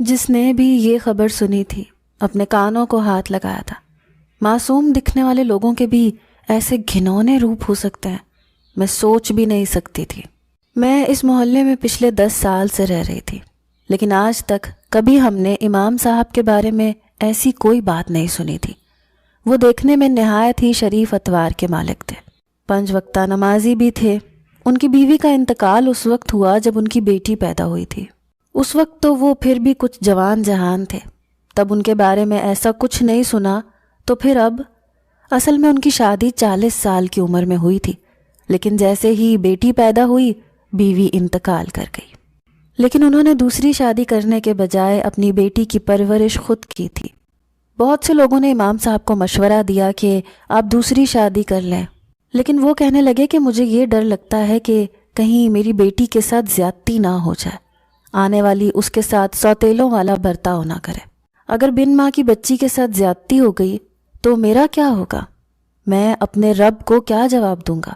جس نے بھی یہ خبر سنی تھی اپنے کانوں کو ہاتھ لگایا تھا۔ معصوم دکھنے والے لوگوں کے بھی ایسے گھنونے روپ ہو سکتے ہیں، میں سوچ بھی نہیں سکتی تھی۔ میں اس محلے میں پچھلے 10 سال سے رہ رہی تھی، لیکن آج تک کبھی ہم نے امام صاحب کے بارے میں ایسی کوئی بات نہیں سنی تھی۔ وہ دیکھنے میں نہایت ہی شریف اتوار کے مالک تھے، 5 وقتہ نمازی بھی تھے۔ ان کی بیوی کا انتقال اس وقت ہوا جب ان کی بیٹی پیدا ہوئی تھی۔ اس وقت تو وہ پھر بھی کچھ جوان جہان تھے، تب ان کے بارے میں ایسا کچھ نہیں سنا۔ تو پھر اب اصل میں ان کی شادی 40 سال کی عمر میں ہوئی تھی، لیکن جیسے ہی بیٹی پیدا ہوئی بیوی انتقال کر گئی۔ لیکن انہوں نے دوسری شادی کرنے کے بجائے اپنی بیٹی کی پرورش خود کی تھی۔ بہت سے لوگوں نے امام صاحب کو مشورہ دیا کہ آپ دوسری شادی کر لیں، لیکن وہ کہنے لگے کہ مجھے یہ ڈر لگتا ہے کہ کہیں میری بیٹی کے ساتھ زیادتی نہ ہو جائے، آنے والی اس کے ساتھ سوتیلوں والا برتاؤ نہ کرے۔ اگر بن ماں کی بچی کے ساتھ زیادتی ہو گئی تو میرا کیا ہوگا؟ میں اپنے رب کو کیا جواب دوں گا؟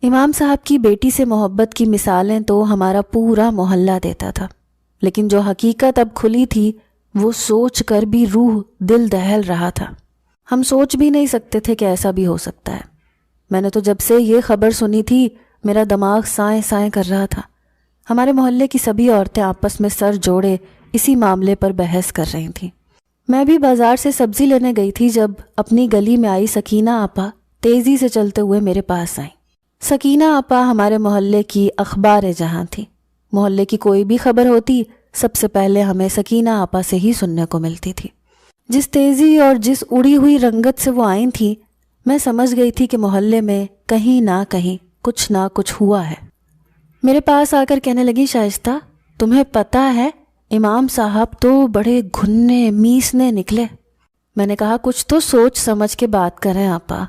امام صاحب کی بیٹی سے محبت کی مثالیں تو ہمارا پورا محلہ دیتا تھا، لیکن جو حقیقت اب کھلی تھی وہ سوچ کر بھی روح دل دہل رہا تھا۔ ہم سوچ بھی نہیں سکتے تھے کہ ایسا بھی ہو سکتا ہے۔ میں نے تو جب سے یہ خبر سنی تھی میرا دماغ سائیں سائیں کر رہا تھا۔ ہمارے محلے کی سبھی عورتیں آپس میں سر جوڑے اسی معاملے پر بحث کر رہی تھیں۔ میں بھی بازار سے سبزی لینے گئی تھی جب اپنی گلی میں آئی سکینہ آپا تیزی سے چلتے ہوئے میرے پاس آئیں۔ سکینہ آپا ہمارے محلے کی اخبار جہاں تھی۔ محلے کی کوئی بھی خبر ہوتی سب سے پہلے ہمیں سکینہ آپا سے ہی سننے کو ملتی تھی۔ جس تیزی اور جس اڑی ہوئی رنگت سے وہ آئی تھیں، میں سمجھ گئی تھی کہ محلے میں کہیں نہ کہیں کچھ نہ کچھ ہوا ہے۔ میرے پاس آ کر کہنے لگی، شائستہ تمہیں پتہ ہے امام صاحب تو بڑے گھننے میسنے نکلے۔ میں نے کہا کچھ تو سوچ سمجھ کے بات کریں آپا،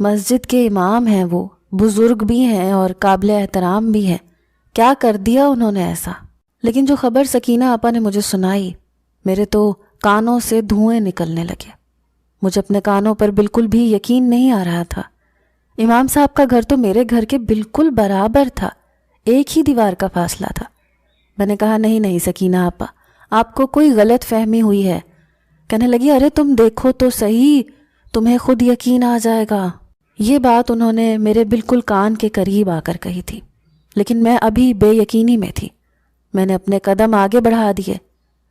مسجد کے امام ہیں، وہ بزرگ بھی ہیں اور قابل احترام بھی ہیں، کیا کر دیا انہوں نے ایسا؟ لیکن جو خبر سکینہ آپا نے مجھے سنائی میرے تو کانوں سے دھوئیں نکلنے لگے۔ مجھے اپنے کانوں پر بالکل بھی یقین نہیں آ رہا تھا۔ امام صاحب کا گھر تو میرے گھر کے بالکل برابر تھا، ایک ہی دیوار کا فاصلہ تھا۔ میں نے کہا نہیں سکینہ آپا، آپ کو کوئی غلط فہمی ہوئی ہے۔ کہنے لگی ارے تم دیکھو تو صحیح، تمہیں خود یقین آ جائے گا۔ یہ بات انہوں نے میرے بالکل کان کے قریب آ کر کہی تھی، لیکن میں ابھی بے یقینی میں تھی۔ میں نے اپنے قدم آگے بڑھا دیے،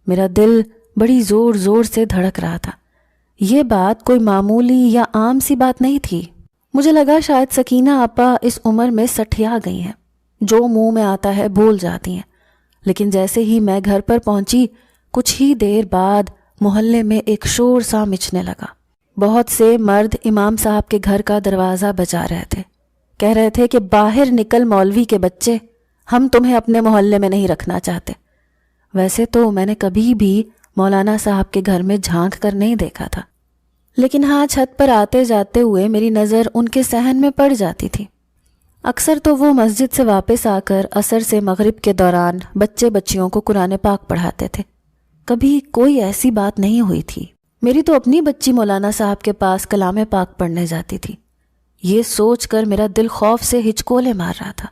میرا دل بڑی زور زور سے دھڑک رہا تھا۔ یہ بات کوئی معمولی یا عام سی بات نہیں تھی۔ مجھے لگا شاید سکینہ آپا اس عمر میں سٹھیا گئی ہیں، جو منہ میں آتا ہے بول جاتی ہیں۔ لیکن جیسے ہی میں گھر پر پہنچی کچھ ہی دیر بعد محلے میں ایک شور سا مچنے لگا۔ بہت سے مرد امام صاحب کے گھر کا دروازہ بجا رہے تھے، کہہ رہے تھے کہ باہر نکل مولوی کے بچے، ہم تمہیں اپنے محلے میں نہیں رکھنا چاہتے۔ ویسے تو میں نے کبھی بھی مولانا صاحب کے گھر میں جھانک کر نہیں دیکھا تھا، لیکن ہاں چھت پر آتے جاتے ہوئے میری نظر ان کے صحن میں پڑ جاتی تھی۔ اکثر تو وہ مسجد سے واپس آ کر عصر سے مغرب کے دوران بچے بچیوں کو قرآن پاک پڑھاتے تھے۔ کبھی کوئی ایسی بات نہیں ہوئی تھی۔ میری تو اپنی بچی مولانا صاحب کے پاس کلام پاک پڑھنے جاتی تھی۔ یہ سوچ کر میرا دل خوف سے ہچکولے مار رہا تھا۔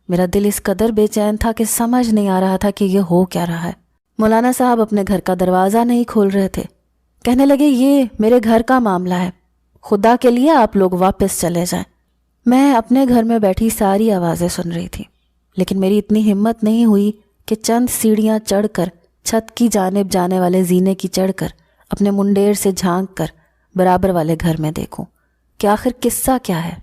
میرا دل اس قدر بے چین تھا کہ سمجھ نہیں آ رہا تھا کہ یہ ہو کیا رہا ہے۔ مولانا صاحب اپنے گھر کا دروازہ نہیں کھول رہے تھے۔ کہنے لگے یہ میرے گھر کا معاملہ ہے، خدا کے لیے آپ لوگ واپس چلے جائیں۔ میں اپنے گھر میں بیٹھی ساری آوازیں سن رہی تھی، لیکن میری اتنی ہمت نہیں ہوئی کہ چند سیڑھیاں چڑھ کر چھت کی جانب جانے والے زینے کی چڑھ کر اپنے منڈیر سے جھانک کر برابر والے گھر میں دیکھوں کہ آخر قصہ کیا ہے۔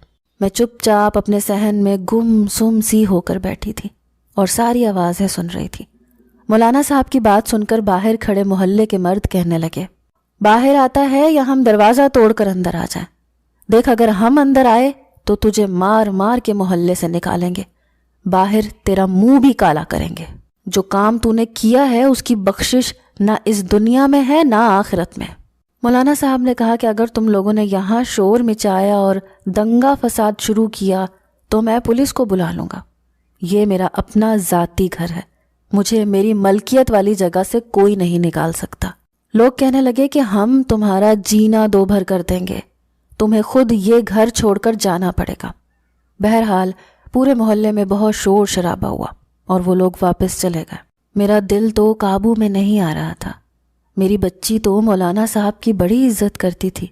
میں چپ چاپ اپنے صحن میں گم سم سی ہو کر بیٹھی تھی اور ساری آوازیں سن رہی تھی۔ مولانا صاحب کی بات سن کر باہر کھڑے محلے کے مرد کہنے لگے، باہر آتا ہے یا ہم دروازہ توڑ کر اندر آ جائیں؟ دیکھ اگر ہم اندر آئے تو تجھے مار مار کے محلے سے نکالیں گے، باہر تیرا منہ بھی کالا کریں گے۔ جو کام تو نے کیا ہے اس کی بخشش نہ اس دنیا میں ہے نہ آخرت میں۔ مولانا صاحب نے کہا کہ اگر تم لوگوں نے یہاں شور مچایا اور دنگا فساد شروع کیا تو میں پولیس کو بلا لوں گا۔ یہ میرا اپنا ذاتی گھر ہے، مجھے میری ملکیت والی جگہ سے کوئی نہیں نکال سکتا۔ لوگ کہنے لگے کہ ہم تمہارا جینا دو بھر کر دیں گے، تمہیں خود یہ گھر چھوڑ کر جانا پڑے گا۔ بہرحال پورے محلے میں بہت شور شرابہ ہوا اور وہ لوگ واپس چلے گئے۔ میرا دل تو قابو میں نہیں آ رہا تھا۔ میری بچی تو مولانا صاحب کی بڑی عزت کرتی تھی۔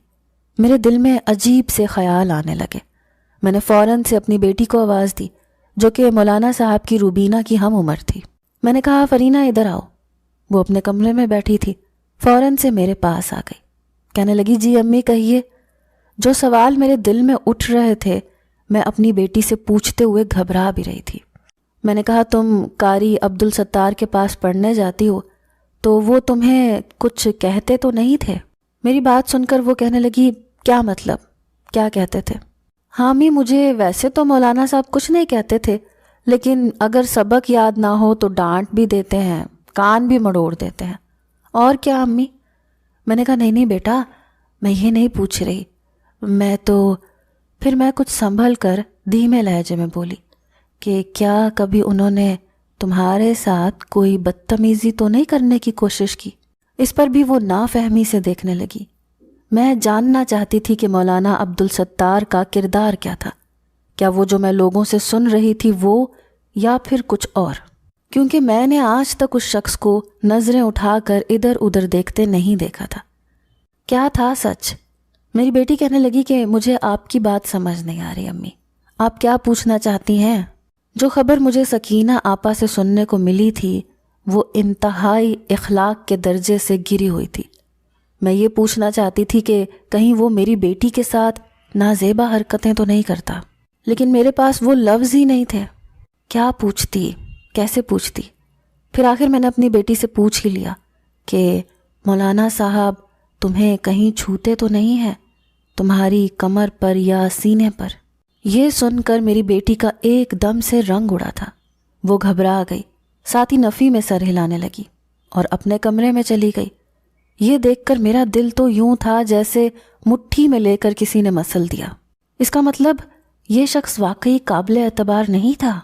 میرے دل میں عجیب سے خیال آنے لگے۔ میں نے فوراً سے اپنی بیٹی کو آواز دی، جو کہ مولانا صاحب کی روبینہ کی ہم عمر تھی۔ میں نے کہا، فرینہ ادھر آؤ۔ وہ اپنے کمرے میں بیٹھی تھی، فوراً سے میرے پاس آ گئی۔ کہنے لگی، جی امی کہیے۔ جو سوال میرے دل میں اٹھ رہے تھے میں اپنی بیٹی سے پوچھتے ہوئے گھبرا بھی رہی تھی۔ میں نے کہا، تم قاری عبدالستار کے پاس پڑھنے جاتی ہو تو وہ تمہیں کچھ کہتے تو نہیں تھے؟ میری بات سن کر وہ کہنے لگی، کیا مطلب، کیا کہتے تھے؟ ہاں امی، مجھے ویسے تو مولانا صاحب کچھ نہیں کہتے تھے، لیکن اگر سبق یاد نہ ہو تو ڈانٹ بھی دیتے ہیں، کان بھی مڑوڑ دیتے ہیں۔ اور کیا امی؟ میں نے کہا، نہیں بیٹا، میں یہ نہیں پوچھ رہی، پھر میں کچھ سنبھل کر دھیمے لہجے میں بولی کہ کیا کبھی انہوں نے تمہارے ساتھ کوئی بدتمیزی تو نہیں کرنے کی کوشش کی؟ اس پر بھی وہ نافہمی سے دیکھنے لگی۔ میں جاننا چاہتی تھی کہ مولانا عبدالستار کا کردار کیا تھا، کیا وہ جو میں لوگوں سے سن رہی تھی وہ، یا پھر کچھ اور، کیونکہ میں نے آج تک اس شخص کو نظریں اٹھا کر ادھر ادھر دیکھتے نہیں دیکھا تھا۔ کیا تھا سچ؟ میری بیٹی کہنے لگی کہ مجھے آپ کی بات سمجھ نہیں آ رہی امی، آپ کیا پوچھنا چاہتی ہیں؟ جو خبر مجھے سکینہ آپا سے سننے کو ملی تھی وہ انتہائی اخلاق کے درجے سے گری ہوئی تھی۔ میں یہ پوچھنا چاہتی تھی کہ کہیں وہ میری بیٹی کے ساتھ نازیبا حرکتیں تو نہیں کرتا، لیکن میرے پاس وہ لفظ ہی نہیں تھے۔ کیا پوچھتی، کیسے پوچھتی؟ پھر آخر میں نے اپنی بیٹی سے پوچھ ہی لیا کہ مولانا صاحب تمہیں کہیں چھوتے تو نہیں ہیں، تمہاری کمر پر یا سینے پر؟ یہ سن کر میری بیٹی کا ایک دم سے رنگ اڑا تھا۔ وہ گھبرا گئی، ساتھ ہی نفی میں سر ہلانے لگی اور اپنے کمرے میں چلی گئی۔ یہ دیکھ کر میرا دل تو یوں تھا جیسے مٹھی میں لے کر کسی نے مسل دیا۔ اس کا مطلب یہ شخص واقعی قابل اعتبار نہیں تھا۔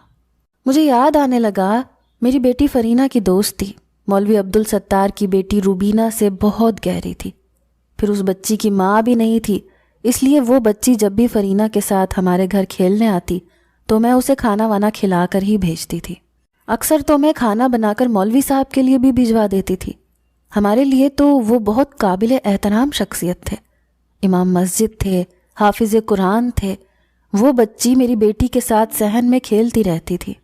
مجھے یاد آنے لگا میری بیٹی فرینہ کی دوست تھی، مولوی عبدالستار کی بیٹی روبینہ سے بہت گہری تھی۔ پھر اس بچی کی ماں بھی نہیں تھی، اس لیے وہ بچی جب بھی فرینہ کے ساتھ ہمارے گھر کھیلنے آتی تو میں اسے کھانا وانا کھلا کر ہی بھیجتی تھی۔ اکثر تو میں کھانا بنا کر مولوی صاحب کے لیے بھی بھجوا دیتی تھی۔ ہمارے لیے تو وہ بہت قابل احترام شخصیت تھے، امام مسجد تھے، حافظ قرآن تھے۔ وہ بچی میری بیٹی کے ساتھ صحن میں کھیلتی رہتی تھی،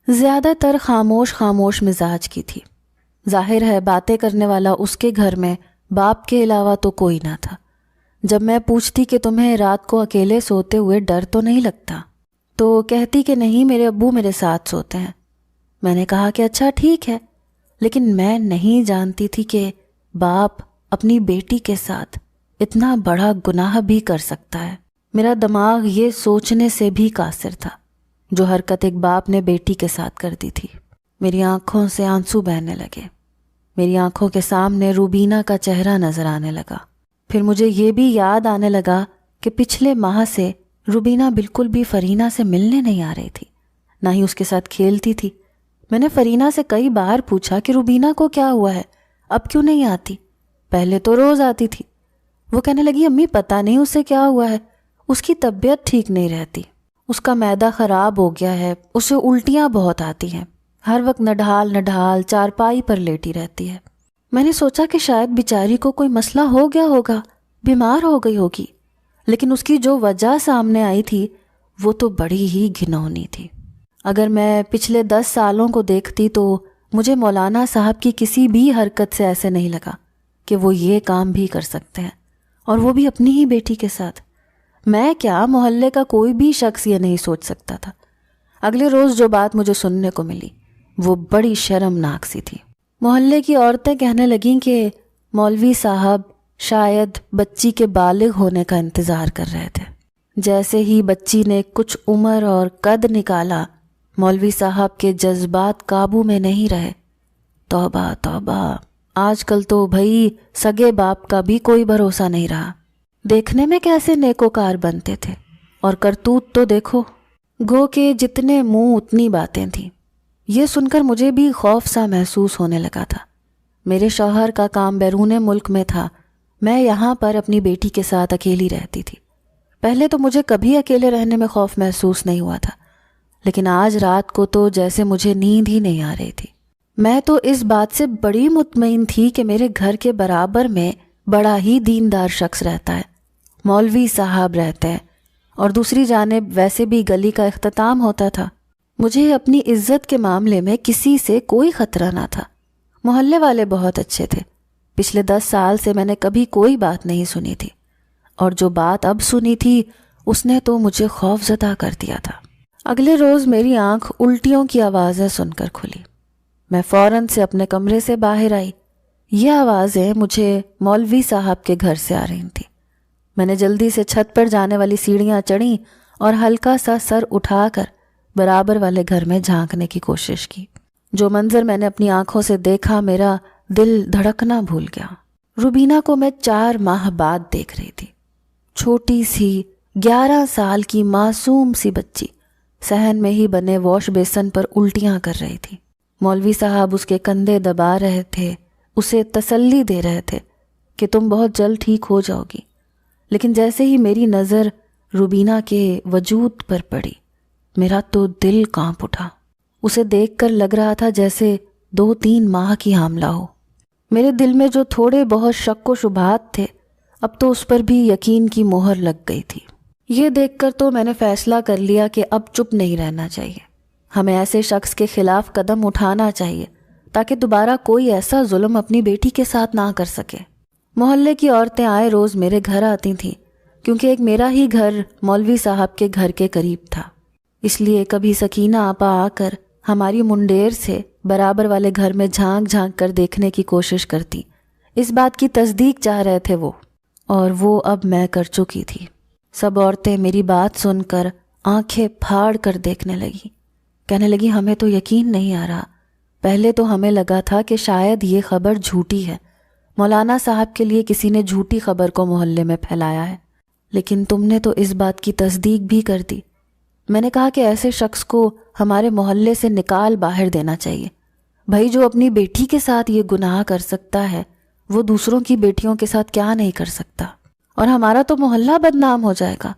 زیادہ تر خاموش مزاج کی تھی۔ ظاہر ہے باتیں کرنے والا اس کے گھر میں باپ کے علاوہ تو کوئی نہ تھا۔ جب میں پوچھتی کہ تمہیں رات کو اکیلے سوتے ہوئے ڈر تو نہیں لگتا، تو کہتی کہ نہیں، میرے ابو میرے ساتھ سوتے ہیں۔ میں نے کہا کہ اچھا ٹھیک ہے، لیکن میں نہیں جانتی تھی کہ باپ اپنی بیٹی کے ساتھ اتنا بڑا گناہ بھی کر سکتا ہے۔ میرا دماغ یہ سوچنے سے بھی قاصر تھا جو حرکت ایک باپ نے بیٹی کے ساتھ کر دی تھی۔ میری آنکھوں سے آنسو بہنے لگے، میری آنکھوں کے سامنے روبینہ کا چہرہ نظر آنے لگا۔ پھر مجھے یہ بھی یاد آنے لگا کہ پچھلے ماہ سے روبینہ بالکل بھی فرینہ سے ملنے نہیں آ رہی تھی، نہ ہی اس کے ساتھ کھیلتی تھی۔ میں نے فرینہ سے کئی بار پوچھا کہ روبینہ کو کیا ہوا ہے، اب کیوں نہیں آتی؟ پہلے تو روز آتی تھی۔ وہ کہنے لگی، امی پتہ نہیں اسے کیا ہوا ہے، اس کی طبیعت ٹھیک نہیں رہتی، اس کا معدہ خراب ہو گیا ہے، اسے الٹیاں بہت آتی ہیں، ہر وقت نڈھال چارپائی پر لیٹی رہتی ہے۔ میں نے سوچا کہ شاید بیچاری کو کوئی مسئلہ ہو گیا ہوگا، بیمار ہو گئی ہوگی، لیکن اس کی جو وجہ سامنے آئی تھی وہ تو بڑی ہی گھناؤنی تھی۔ اگر میں پچھلے 10 سالوں کو دیکھتی تو مجھے مولانا صاحب کی کسی بھی حرکت سے ایسے نہیں لگا کہ وہ یہ کام بھی کر سکتے ہیں، اور وہ بھی اپنی ہی بیٹی کے ساتھ۔ میں کیا، محلے کا کوئی بھی شخص یہ نہیں سوچ سکتا تھا۔ اگلے روز جو بات مجھے سننے کو ملی وہ بڑی شرمناک سی تھی۔ محلے کی عورتیں کہنے لگیں کہ مولوی صاحب شاید بچی کے بالغ ہونے کا انتظار کر رہے تھے۔ جیسے ہی بچی نے کچھ عمر اور قد نکالا، مولوی صاحب کے جذبات قابو میں نہیں رہے۔ توبہ توبہ، آج کل تو بھئی سگے باپ کا بھی کوئی بھروسہ نہیں رہا۔ دیکھنے میں کیسے نیکوکار بنتے تھے، اور کرتوت تو دیکھو، گو کہ جتنے منہ اتنی باتیں تھیں۔ یہ سن کر مجھے بھی خوف سا محسوس ہونے لگا تھا۔ میرے شوہر کا کام بیرون ملک میں تھا، میں یہاں پر اپنی بیٹی کے ساتھ اکیلی رہتی تھی۔ پہلے تو مجھے کبھی اکیلے رہنے میں خوف محسوس نہیں ہوا تھا، لیکن آج رات کو تو جیسے مجھے نیند ہی نہیں آ رہی تھی۔ میں تو اس بات سے بڑی مطمئن تھی کہ میرے گھر کے برابر میں بڑا ہی دیندار شخص رہتا ہے، مولوی صاحب رہتے ہیں، اور دوسری جانب ویسے بھی گلی کا اختتام ہوتا تھا۔ مجھے اپنی عزت کے معاملے میں کسی سے کوئی خطرہ نہ تھا۔ محلے والے بہت اچھے تھے۔ پچھلے 10 سال سے میں نے کبھی کوئی بات نہیں سنی تھی، اور جو بات اب سنی تھی اس نے تو مجھے خوف زدہ کر دیا تھا۔ اگلے روز میری آنکھ الٹیوں کی آوازیں سن کر کھلی۔ میں فوراً سے اپنے کمرے سے باہر آئی۔ یہ آوازیں مجھے مولوی صاحب کے گھر سے آ رہی تھیں۔ میں نے جلدی سے چھت پر جانے والی سیڑھیاں چڑھیں اور ہلکا سا سر اٹھا کر برابر والے گھر میں جھانکنے کی کوشش کی۔ جو منظر میں نے اپنی آنکھوں سے دیکھا، میرا دل دھڑکنا بھول گیا۔ روبینہ کو میں 4 ماہ بعد دیکھ رہی تھی۔ چھوٹی سی 11 سال کی معصوم سی بچی صحن میں ہی بنے واش بیسن پر الٹیاں کر رہی تھی۔ مولوی صاحب اس کے کندھے دبا رہے تھے، اسے تسلی دے رہے تھے کہ تم بہت جلد ٹھیک ہو جاؤ گی۔ لیکن جیسے ہی میری نظر روبینہ کے وجود پر پڑی، میرا تو دل کانپ اٹھا۔ اسے دیکھ کر لگ رہا تھا جیسے 2-3 ماہ کی حاملہ ہو۔ میرے دل میں جو تھوڑے بہت شک و شبہات تھے، اب تو اس پر بھی یقین کی مہر لگ گئی تھی۔ یہ دیکھ کر تو میں نے فیصلہ کر لیا کہ اب چپ نہیں رہنا چاہیے۔ ہمیں ایسے شخص کے خلاف قدم اٹھانا چاہیے تاکہ دوبارہ کوئی ایسا ظلم اپنی بیٹی کے ساتھ نہ کر سکے۔ محلے کی عورتیں آئے روز میرے گھر آتی تھیں، کیونکہ ایک میرا ہی گھر مولوی صاحب کے گھر کے قریب تھا۔ اس لیے کبھی سکینہ آپا آ کر ہماری منڈیر سے برابر والے گھر میں جھانک جھانک کر دیکھنے کی کوشش کرتی۔ اس بات کی تصدیق چاہ رہے تھے وہ، اور وہ اب میں کر چکی تھی۔ سب عورتیں میری بات سن کر آنکھیں پھاڑ کر دیکھنے لگی، کہنے لگی ہمیں تو یقین نہیں آ رہا۔ پہلے تو ہمیں لگا تھا کہ شاید یہ خبر جھوٹی ہے، مولانا صاحب کے لیے کسی نے جھوٹی خبر کو محلے میں پھیلایا ہے، لیکن تم نے تو اس بات کی تصدیق بھی کر دی۔ میں نے کہا کہ ایسے شخص کو ہمارے محلے سے نکال باہر دینا چاہیے۔ بھائی جو اپنی بیٹی کے ساتھ یہ گناہ کر سکتا ہے، وہ دوسروں کی بیٹیوں کے ساتھ کیا نہیں کر سکتا، اور ہمارا تو محلہ بدنام ہو جائے گا۔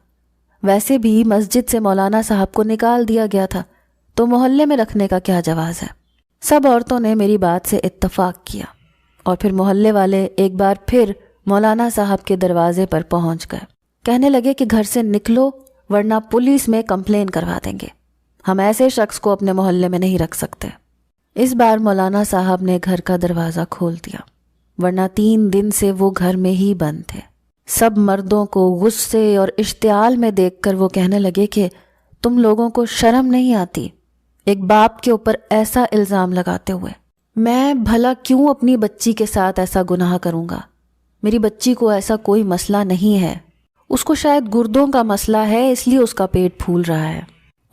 ویسے بھی مسجد سے مولانا صاحب کو نکال دیا گیا تھا، تو محلے میں رکھنے کا کیا جواز ہے؟ سب عورتوں نے میری بات سے اتفاق کیا، اور پھر محلے والے ایک بار پھر مولانا صاحب کے دروازے پر پہنچ گئے۔ کہنے لگے کہ گھر سے نکلو ورنہ پولیس میں کمپلین کروا دیں گے، ہم ایسے شخص کو اپنے محلے میں نہیں رکھ سکتے۔ اس بار مولانا صاحب نے گھر کا دروازہ کھول دیا، ورنہ 3 دن سے وہ گھر میں ہی بند تھے۔ سب مردوں کو غصے اور اشتعال میں دیکھ کر وہ کہنے لگے کہ تم لوگوں کو شرم نہیں آتی، ایک باپ کے اوپر ایسا الزام لگاتے ہوئے؟ میں بھلا کیوں اپنی بچی کے ساتھ ایسا گناہ کروں گا؟ میری بچی کو ایسا کوئی مسئلہ نہیں ہے، اس کو شاید گردوں کا مسئلہ ہے، اس لیے اس کا پیٹ پھول رہا ہے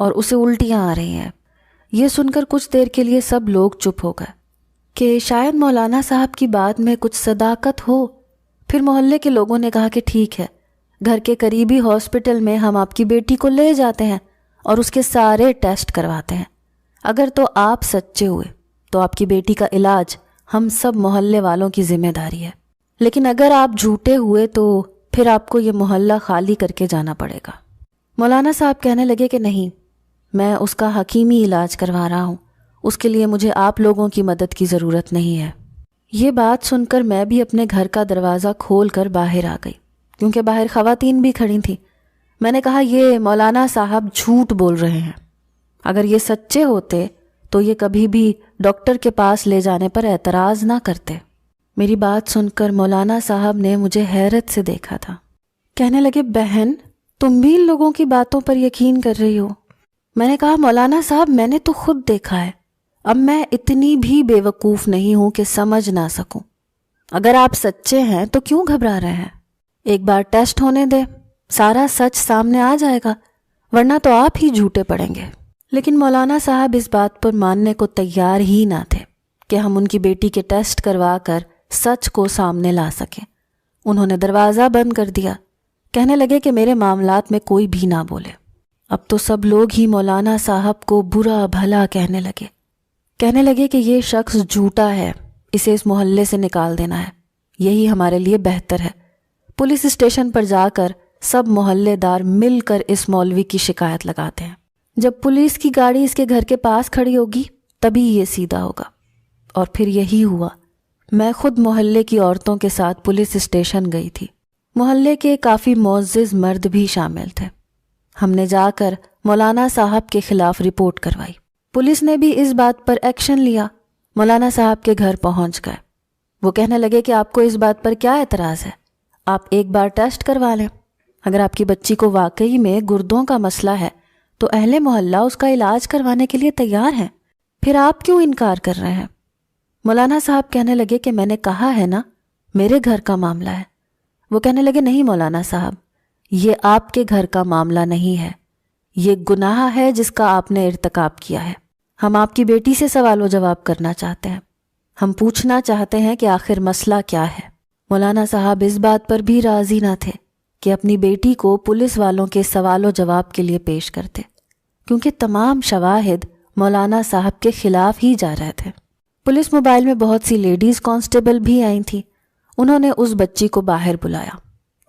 اور اسے الٹیاں آ رہی ہیں۔ یہ سن کر کچھ دیر کے لیے سب لوگ چپ ہو گئے کہ شاید مولانا صاحب کی بات میں کچھ صداقت ہو۔ پھر محلے کے لوگوں نے کہا کہ ٹھیک ہے، گھر کے قریبی ہاسپٹل میں ہم آپ کی بیٹی کو لے جاتے ہیں اور اس کے سارے ٹیسٹ کرواتے ہیں۔ اگر تو آپ سچے ہوئے تو آپ کی بیٹی کا علاج ہم سب محلے والوں کی ذمہ داری ہے، لیکن اگر آپ جھوٹے ہوئے تو پھر آپ کو یہ محلہ خالی کر کے جانا پڑے گا۔ مولانا صاحب کہنے لگے کہ نہیں، میں اس کا حکیمی علاج کروا رہا ہوں، اس کے لیے مجھے آپ لوگوں کی مدد کی ضرورت نہیں ہے۔ یہ بات سن کر میں بھی اپنے گھر کا دروازہ کھول کر باہر آ گئی، کیونکہ باہر خواتین بھی کھڑی تھیں۔ میں نے کہا یہ مولانا صاحب جھوٹ بول رہے ہیں، اگر یہ سچے ہوتے تو یہ کبھی بھی ڈاکٹر کے پاس لے جانے پر اعتراض نہ کرتے۔ میری بات سن کر مولانا صاحب نے مجھے حیرت سے دیکھا تھا۔ کہنے لگے بہن تم بھی ان لوگوں کی باتوں پر یقین کر رہی ہو؟ میں نے کہا مولانا صاحب میں نے تو خود دیکھا ہے، اب میں اتنی بھی بے وقوف نہیں ہوں کہ سمجھ نہ سکوں۔ اگر آپ سچے ہیں تو کیوں گھبرا رہے ہیں؟ ایک بار ٹیسٹ ہونے دے، سارا سچ سامنے آ جائے گا، ورنہ تو آپ ہی جھوٹے پڑیں گے۔ لیکن مولانا صاحب اس بات پر ماننے کو تیار ہی نہ تھے کہ ہم ان کی بیٹی کے ٹیسٹ کروا کر سچ کو سامنے لا سکیں۔ انہوں نے دروازہ بند کر دیا، کہنے لگے کہ میرے معاملات میں کوئی بھی نہ بولے۔ اب تو سب لوگ ہی مولانا صاحب کو برا بھلا کہنے لگے کہ یہ شخص جھوٹا ہے، اسے اس محلے سے نکال دینا ہے، یہی ہمارے لیے بہتر ہے۔ پولیس اسٹیشن پر جا کر سب محلے دار مل کر اس مولوی کی شکایت لگاتے ہیں۔ جب پولیس کی گاڑی اس کے گھر کے پاس کھڑی ہوگی تبھی یہ سیدھا ہوگا۔ اور پھر یہی ہوا۔ میں خود محلے کی عورتوں کے ساتھ پولیس اسٹیشن گئی تھی۔ محلے کے کافی معزز مرد بھی شامل تھے۔ ہم نے جا کر مولانا صاحب کے خلاف رپورٹ کروائی۔ پولیس نے بھی اس بات پر ایکشن لیا۔ مولانا صاحب کے گھر پہنچ گئے۔ وہ کہنے لگے کہ آپ کو اس بات پر کیا اعتراض ہے، آپ ایک بار ٹیسٹ کروا لیں، اگر آپ کی بچی کو واقعی میں گردوں کا مسئلہ ہے تو اہل محلہ اس کا علاج کروانے کے لیے تیار ہیں، پھر آپ کیوں انکار کر رہے ہیں؟ مولانا صاحب کہنے لگے کہ میں نے کہا ہے نا میرے گھر کا معاملہ ہے۔ وہ کہنے لگے نہیں مولانا صاحب، یہ آپ کے گھر کا معاملہ نہیں ہے، یہ گناہ ہے جس کا آپ نے ارتکاب کیا ہے۔ ہم آپ کی بیٹی سے سوال و جواب کرنا چاہتے ہیں، ہم پوچھنا چاہتے ہیں کہ آخر مسئلہ کیا ہے۔ مولانا صاحب اس بات پر بھی راضی نہ تھے کہ اپنی بیٹی کو پولیس والوں کے سوال و جواب کے لیے پیش کرتے، کیونکہ تمام شواہد مولانا صاحب کے خلاف ہی جا رہے تھے۔ پولیس موبائل میں بہت سی لیڈیز کانسٹیبل بھی آئی تھیں۔ انہوں نے اس بچی کو باہر بلایا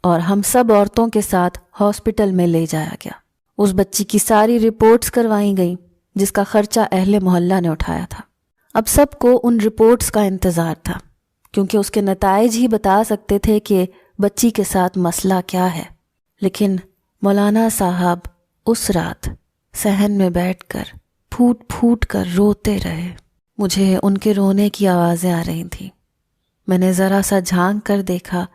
اور ہم سب عورتوں کے ساتھ ہاسپٹل میں لے جایا گیا۔ اس بچی کی ساری رپورٹس کروائی گئیں جس کا خرچہ اہل محلہ نے اٹھایا تھا۔ اب سب کو ان رپورٹس کا انتظار تھا، کیونکہ اس کے نتائج ہی بتا سکتے تھے کہ بچی کے ساتھ مسئلہ کیا ہے۔ لیکن مولانا صاحب اس رات صحن میں بیٹھ کر پھوٹ پھوٹ کر روتے رہے۔ مجھے ان کے رونے کی آوازیں آ رہی تھیں۔ میں نے ذرا سا جھانک کر دیکھا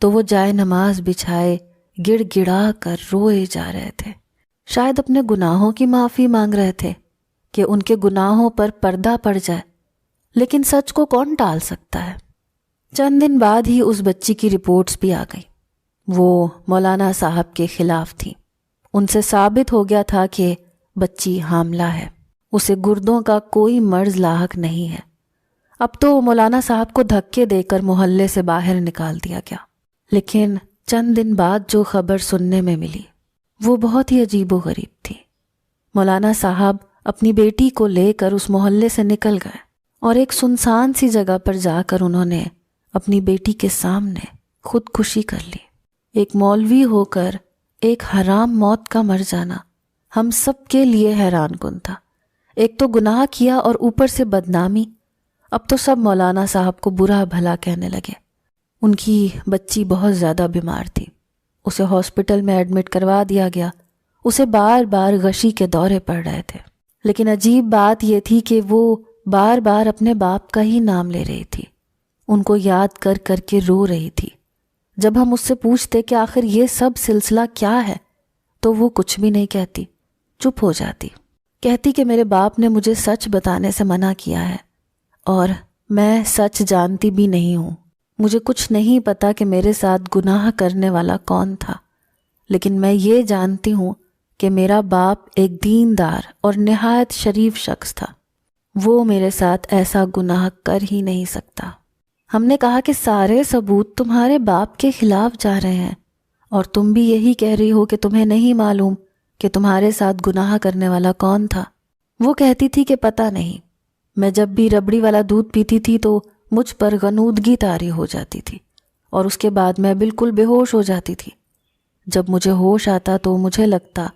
تو وہ جائے نماز بچھائے گڑ گڑا کر روئے جا رہے تھے، شاید اپنے گناہوں کی معافی مانگ رہے تھے کہ ان کے گناہوں پر پردہ پڑ جائے، لیکن سچ کو کون ٹال سکتا ہے۔ چند دن بعد ہی اس بچی کی رپورٹس بھی آ گئی۔ وہ مولانا صاحب کے خلاف تھی۔ ان سے ثابت ہو گیا تھا کہ بچی حاملہ ہے، اسے گردوں کا کوئی مرض لاحق نہیں ہے۔ اب تو مولانا صاحب کو دھکے دے کر محلے سے باہر نکال دیا گیا۔ لیکن چند دن بعد جو خبر سننے میں ملی وہ بہت ہی عجیب و غریب تھی۔ مولانا صاحب اپنی بیٹی کو لے کر اس محلے سے نکل گئے اور ایک سنسان سی جگہ پر جا کر انہوں نے اپنی بیٹی کے سامنے خودکشی کر لی۔ ایک مولوی ہو کر ایک حرام موت کا مر جانا ہم سب کے لیے حیران کن تھا۔ ایک تو گناہ کیا اور اوپر سے بدنامی۔ اب تو سب مولانا صاحب کو برا بھلا کہنے لگے۔ ان کی بچی بہت زیادہ بیمار تھی، اسے ہاسپٹل میں ایڈمٹ کروا دیا گیا۔ اسے بار بار غشی کے دورے پڑ رہے تھے، لیکن عجیب بات یہ تھی کہ وہ بار بار اپنے باپ کا ہی نام لے رہی تھی، ان کو یاد کر کر کے رو رہی تھی۔ جب ہم اس سے پوچھتے کہ آخر یہ سب سلسلہ کیا ہے تو وہ کچھ بھی نہیں کہتی، چپ ہو جاتی، کہتی کہ میرے باپ نے مجھے سچ بتانے سے منع کیا ہے اور میں سچ جانتی بھی نہیں ہوں۔ مجھے کچھ نہیں پتا کہ میرے ساتھ گناہ کرنے والا کون تھا، لیکن میں یہ جانتی ہوں کہ میرا باپ ایک دیندار اور نہایت شریف شخص تھا، وہ میرے ساتھ ایسا گناہ کر ہی نہیں سکتا۔ ہم نے کہا کہ سارے ثبوت تمہارے باپ کے خلاف جا رہے ہیں اور تم بھی یہی کہہ رہی ہو کہ تمہیں نہیں معلوم کہ تمہارے ساتھ گناہ کرنے والا کون تھا۔ وہ کہتی تھی کہ پتہ نہیں، میں جب بھی ربڑی والا دودھ پیتی تھی تو مجھ پر غنودگی طاری ہو جاتی تھی اور اس کے بعد میں بالکل بے ہوش ہو جاتی تھی۔ جب مجھے ہوش آتا تو مجھے لگتا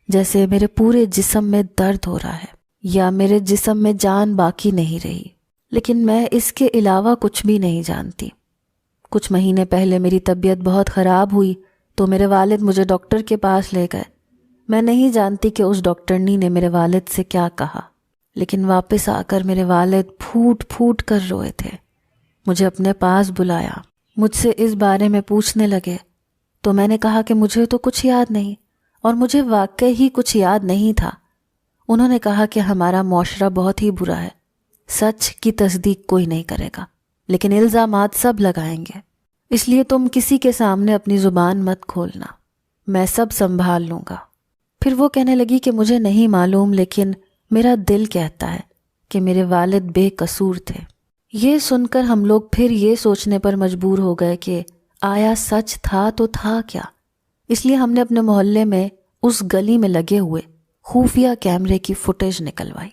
جیسے میرے پورے جسم میں درد ہو رہا ہے یا میرے جسم میں جان باقی نہیں رہی، لیکن میں اس کے علاوہ کچھ بھی نہیں جانتی۔ کچھ مہینے پہلے میری طبیعت بہت خراب ہوئی تو میرے والد مجھے ڈاکٹر کے پاس لے گئے۔ میں نہیں جانتی کہ اس ڈاکٹرنی نے میرے والد سے کیا کہا، لیکن واپس آ کر میرے والد پھوٹ پھوٹ کر روئے تھے۔ مجھے اپنے پاس بلایا، مجھ سے اس بارے میں پوچھنے لگے تو میں نے کہا کہ مجھے تو کچھ یاد نہیں، اور مجھے واقعی ہی کچھ یاد نہیں تھا۔ انہوں نے کہا کہ ہمارا معاشرہ بہت ہی برا ہے، سچ کی تصدیق کوئی نہیں کرے گا، لیکن الزامات سب لگائیں گے، اس لیے تم کسی کے سامنے اپنی زبان مت کھولنا، میں سب سنبھال لوں گا۔ پھر وہ کہنے لگی کہ مجھے نہیں معلوم، لیکن میرا دل کہتا ہے کہ میرے والد بے قصور تھے۔ یہ سن کر ہم لوگ پھر یہ سوچنے پر مجبور ہو گئے کہ آیا سچ تھا تو تھا کیا؟ اس لیے ہم نے اپنے محلے میں اس گلی میں لگے ہوئے خفیہ کیمرے کی فوٹیج نکلوائی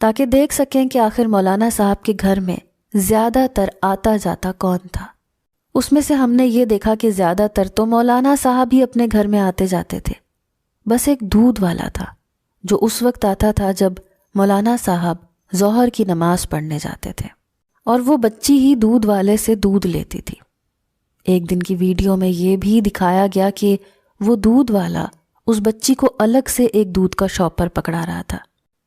تاکہ دیکھ سکیں کہ آخر مولانا صاحب کے گھر میں زیادہ تر آتا جاتا کون تھا۔ اس میں سے ہم نے یہ دیکھا کہ زیادہ تر تو مولانا صاحب ہی اپنے گھر میں آتے جاتے تھے، بس ایک دودھ والا تھا جو اس وقت آتا تھا جب مولانا صاحب ظہر کی نماز پڑھنے جاتے تھے۔ اور وہ بچی ہی دودھ والے سے دودھ لیتی تھی۔ ایک دن کی ویڈیو میں یہ بھی دکھایا گیا کہ وہ دودھ والا اس بچی کو الگ سے ایک دودھ کا شاپر پکڑا رہا تھا۔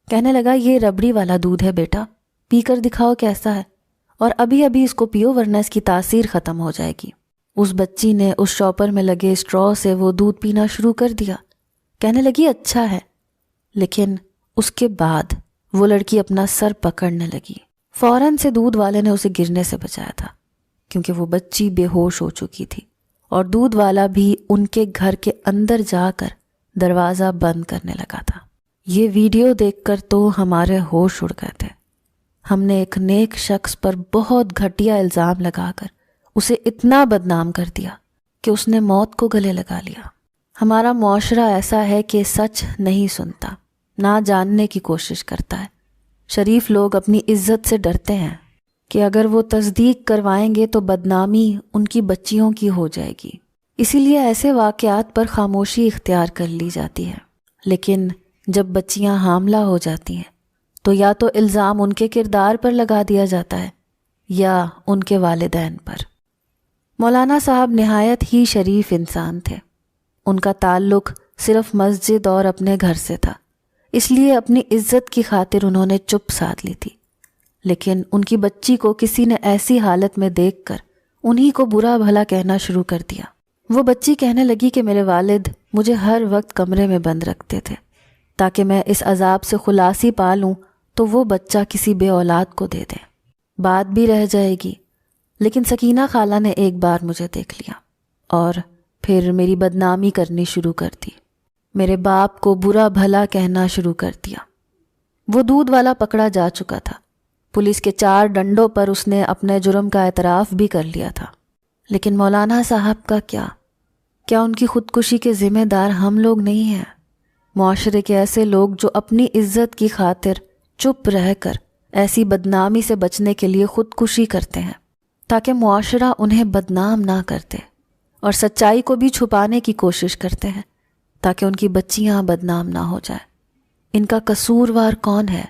کہنے لگا، یہ ربڑی والا دودھ ہے بیٹا، پی کر دکھاؤ کیسا ہے، اور ابھی ابھی اس کو پیو ورنہ اس کی تاثیر ختم ہو جائے گی۔ اس بچی نے اس شاپر میں لگے اسٹرا سے وہ دودھ پینا شروع کر دیا۔ کہنے لگی اچھا ہے، لیکن اس کے بعد وہ لڑکی اپنا سر پکڑنے لگی۔ فوراً سے دودھ والے نے اسے گرنے سے بچایا تھا، کیونکہ وہ بچی بے ہوش ہو چکی تھی، اور دودھ والا بھی ان کے گھر کے اندر جا کر دروازہ بند کرنے لگا تھا۔ یہ ویڈیو دیکھ کر تو ہمارے ہوش اڑ گئے تھے۔ ہم نے ایک نیک شخص پر بہت گھٹیا الزام لگا کر اسے اتنا بدنام کر دیا کہ اس نے موت کو گلے لگا لیا۔ ہمارا معاشرہ ایسا ہے کہ سچ نہیں سنتا، نہ جاننے کی کوشش کرتا ہے۔ شریف لوگ اپنی عزت سے ڈرتے ہیں کہ اگر وہ تصدیق کروائیں گے تو بدنامی ان کی بچیوں کی ہو جائے گی، اسی لیے ایسے واقعات پر خاموشی اختیار کر لی جاتی ہے۔ لیکن جب بچیاں حاملہ ہو جاتی ہیں تو یا تو الزام ان کے کردار پر لگا دیا جاتا ہے یا ان کے والدین پر۔ مولانا صاحب نہایت ہی شریف انسان تھے۔ ان کا تعلق صرف مسجد اور اپنے گھر سے تھا، اس لیے اپنی عزت کی خاطر انہوں نے چپ سادھ لی تھی۔ لیکن ان کی بچی کو کسی نے ایسی حالت میں دیکھ کر انہی کو برا بھلا کہنا شروع کر دیا۔ وہ بچی کہنے لگی کہ میرے والد مجھے ہر وقت کمرے میں بند رکھتے تھے تاکہ میں اس عذاب سے خلاصی پا لوں تو وہ بچہ کسی بے اولاد کو دے دیں، بات بھی رہ جائے گی۔ لیکن سکینہ خالہ نے ایک بار مجھے دیکھ لیا اور پھر میری بدنامی کرنی شروع کر دی، میرے باپ کو برا بھلا کہنا شروع کر دیا۔ وہ دودھ والا پکڑا جا چکا تھا، پولیس کے 4 ڈنڈوں پر اس نے اپنے جرم کا اعتراف بھی کر لیا تھا۔ لیکن مولانا صاحب کا کیا ان کی خودکشی کے ذمہ دار ہم لوگ نہیں ہیں؟ معاشرے کے ایسے لوگ جو اپنی عزت کی خاطر چپ رہ کر ایسی بدنامی سے بچنے کے لیے خودکشی کرتے ہیں تاکہ معاشرہ انہیں بدنام نہ کرتے، اور سچائی کو بھی چھپانے کی کوشش کرتے ہیں تاکہ ان کی بچیاں بدنام نہ ہو جائیں۔ ان کا قصوروار کون ہے؟